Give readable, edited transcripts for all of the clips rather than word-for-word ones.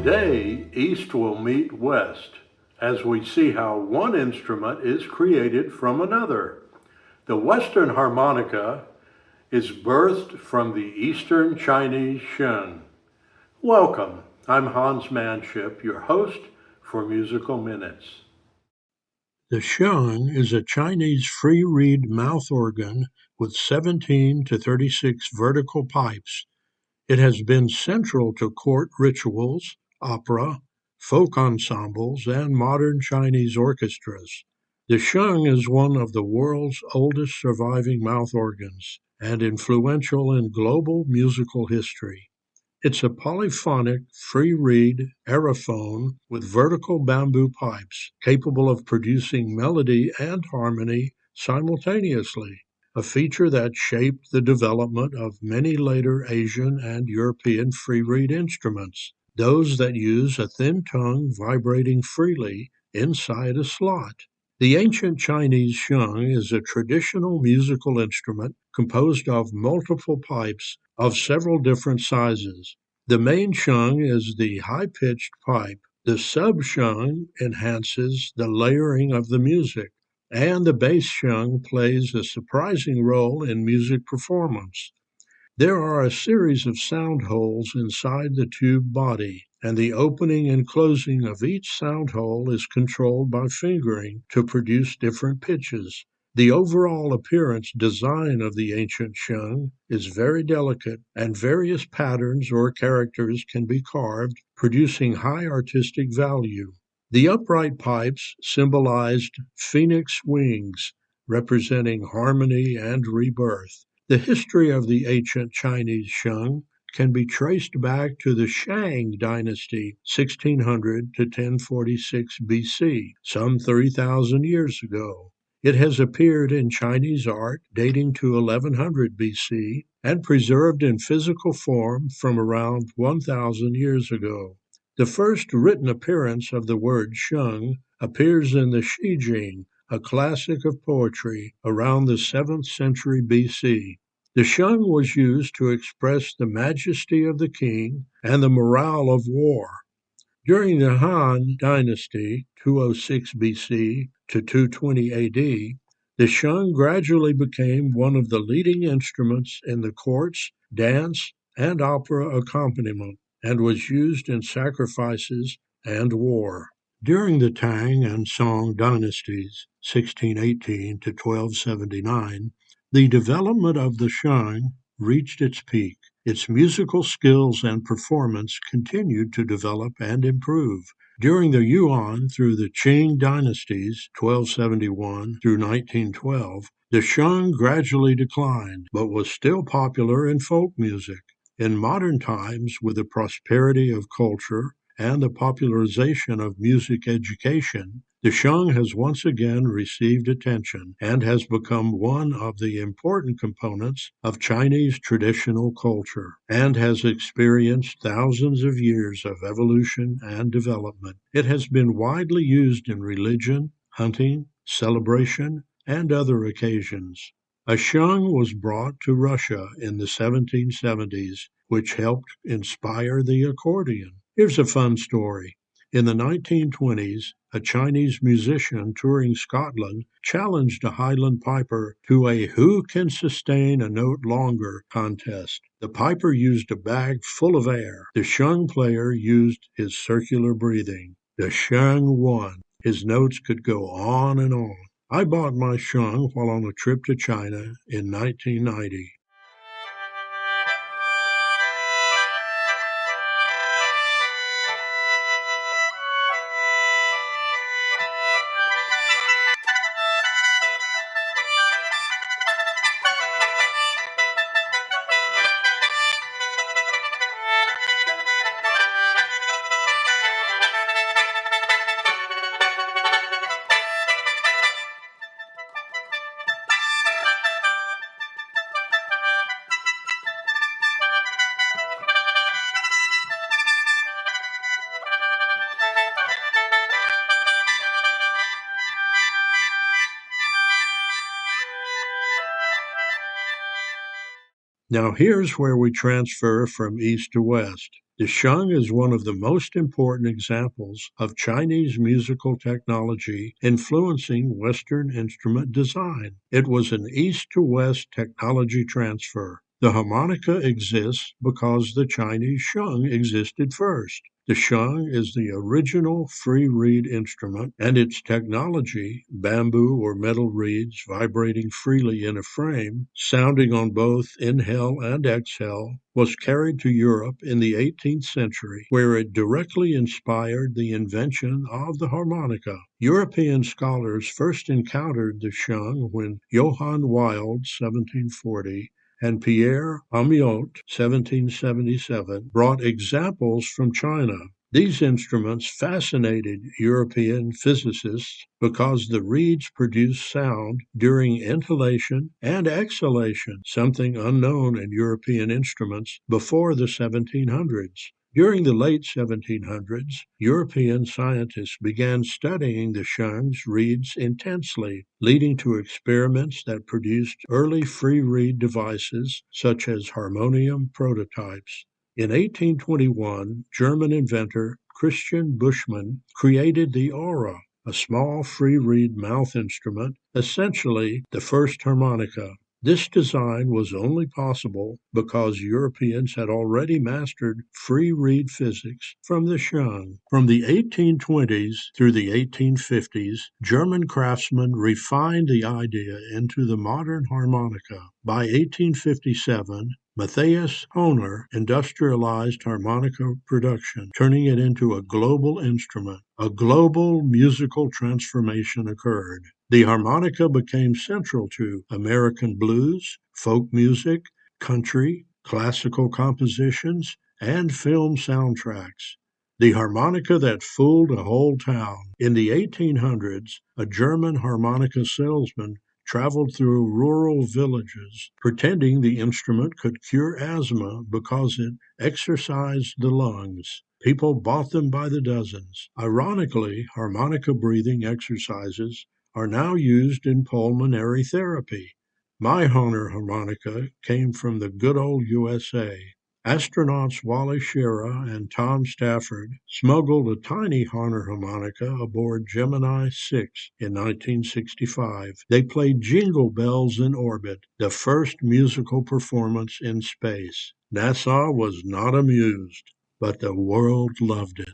Today, East will meet West as we see how one instrument is created from another. The Western harmonica is birthed from the Eastern Chinese sheng. Welcome, I'm Hans Manship, your host for Musical Minutes. The sheng is a Chinese free reed mouth organ with 17 to 36 vertical pipes. It has been central to court rituals, opera, folk ensembles, and modern Chinese orchestras. The sheng is one of the world's oldest surviving mouth organs and influential in global musical history. It's a polyphonic, free-reed aerophone with vertical bamboo pipes capable of producing melody and harmony simultaneously, a feature that shaped the development of many later Asian and European free-reed instruments, those that use a thin tongue vibrating freely inside a slot. The ancient Chinese sheng is a traditional musical instrument composed of multiple pipes of several different sizes. The main sheng is the high-pitched pipe. The sub-sheng enhances the layering of the music, and the bass sheng plays a surprising role in music performance. There are a series of sound holes inside the tube body, and the opening and closing of each sound hole is controlled by fingering to produce different pitches. The overall appearance design of the ancient sheng is very delicate, and various patterns or characters can be carved, producing high artistic value. The upright pipes symbolized phoenix wings, representing harmony and rebirth. The history of the ancient Chinese sheng can be traced back to the Shang dynasty, 1600 to 1046 BC, some 3,000 years ago. It has appeared in Chinese art dating to 1100 BC and preserved in physical form from around 1,000 years ago. The first written appearance of the word sheng appears in the Shi Jing, a classic of poetry, around the 7th century BC. The sheng was used to express the majesty of the king and the morale of war. During the Han Dynasty, 206 BC to 220 AD, the sheng gradually became one of the leading instruments in the court's dance and opera accompaniment and was used in sacrifices and war. During the Tang and Song dynasties, 1618 to 1279, the development of the sheng reached its peak. Its musical skills and performance continued to develop and improve. During the Yuan through the Qing dynasties, 1271 through 1912, the sheng gradually declined, but was still popular in folk music. In modern times, with the prosperity of culture and the popularization of music education, the sheng has once again received attention and has become one of the important components of Chinese traditional culture and has experienced thousands of years of evolution and development. It has been widely used in religion, hunting, celebration, and other occasions. A sheng was brought to Russia in the 1770s, which helped inspire the accordion. Here's a fun story. In the 1920s, a Chinese musician touring Scotland challenged a Highland piper to a "Who Can Sustain a Note Longer" contest. The piper used a bag full of air. The sheng player used his circular breathing. The sheng won. His notes could go on and on. I bought my sheng while on a trip to China in 1990. Now here's where we transfer from east to west. The sheng is one of the most important examples of Chinese musical technology influencing Western instrument design. It was an east to west technology transfer. The harmonica exists because the Chinese sheng existed first. The sheng is the original free reed instrument, and its technology, bamboo or metal reeds vibrating freely in a frame, sounding on both inhale and exhale, was carried to Europe in the 18th century, where it directly inspired the invention of the harmonica. European scholars first encountered the sheng when Johann Wild, 1740, and Pierre Amiot, 1777, brought examples from China. These instruments fascinated European physicists because the reeds produced sound during inhalation and exhalation, something unknown in European instruments before the 1700s. During the late 1700s, European scientists began studying the sheng's reeds intensely, leading to experiments that produced early free reed devices such as harmonium prototypes. In 1821, German inventor Christian Buschmann created the Aura, a small free reed mouth instrument, essentially the first harmonica. This design was only possible because Europeans had already mastered free reed physics from the sheng. From the 1820s through the 1850s, German craftsmen refined the idea into the modern harmonica. By 1857, Matthias Hohner industrialized harmonica production, turning it into a global instrument. A global musical transformation occurred. The harmonica became central to American blues, folk music, country, classical compositions, and film soundtracks. The harmonica that fooled a whole town. In the 1800s, a German harmonica salesman traveled through rural villages, pretending the instrument could cure asthma because it exercised the lungs. People bought them by the dozens. Ironically, harmonica breathing exercises are now used in pulmonary therapy. My Hohner harmonica came from the good old USA. Astronauts Wally Schirra and Tom Stafford smuggled a tiny Hohner harmonica aboard Gemini 6 in 1965. They played Jingle Bells in Orbit, the first musical performance in space. NASA was not amused, but the world loved it.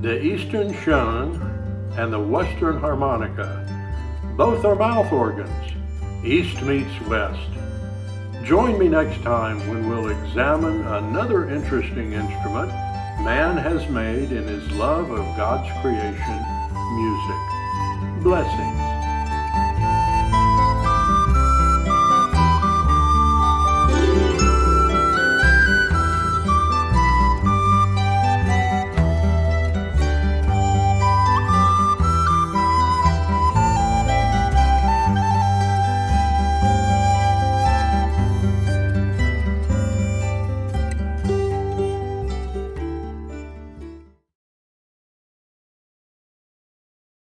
The Eastern sheng and the Western harmonica. Both are mouth organs. East meets West. Join me next time when we'll examine another interesting instrument man has made in his love of God's creation, music. Blessings.